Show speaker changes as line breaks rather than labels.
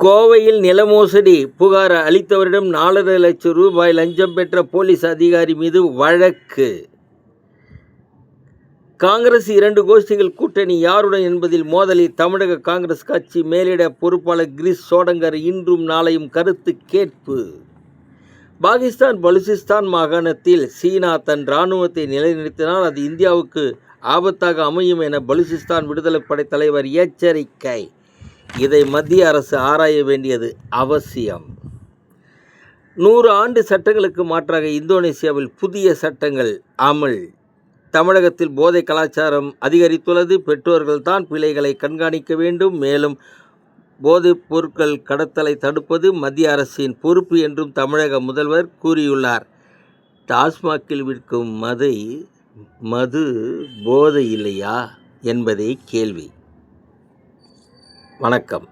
கோவையில் நில மோசடி புகார் அளித்தவரிடம் 4.5 லட்சம் ரூபாய் லஞ்சம் பெற்ற போலீஸ் அதிகாரி மீது வழக்கு. காங்கிரஸ் 2 கோஷ்டிகள் கூட்டணி யாருடன் என்பதில் மோதலில் தமிழக காங்கிரஸ் கட்சி மேலிட பொறுப்பாளர் கிரீஷ் சோடங்கர் இன்றும் நாளையும் கருத்து கேட்பு. பாகிஸ்தான் பலுசிஸ்தான் மாகாணத்தில் சீனா தன் இராணுவத்தை நிலைநிறுத்தினால் அது இந்தியாவுக்கு ஆபத்தாக அமையும் என பலுசிஸ்தான் விடுதலை படை தலைவர் எச்சரிக்கை. இதை மத்திய அரசு ஆராய வேண்டியது அவசியம். 100 ஆண்டு சட்டங்களுக்கு மாற்றாக இந்தோனேசியாவில் புதிய சட்டங்கள் அமல். தமிழகத்தில் போதை கலாச்சாரம் அதிகரித்துள்ளது. பெற்றோர்கள் தான் பிள்ளைகளை கண்காணிக்க வேண்டும். மேலும் போதைப் பொருட்கள் கடத்தலை தடுப்பது மத்திய அரசின் பொறுப்பு என்றும் தமிழக முதல்வர் கூறியுள்ளார். டாஸ்மாகில் விற்கும் மது போதை இல்லையா என்பதே கேள்வி. வணக்கம்.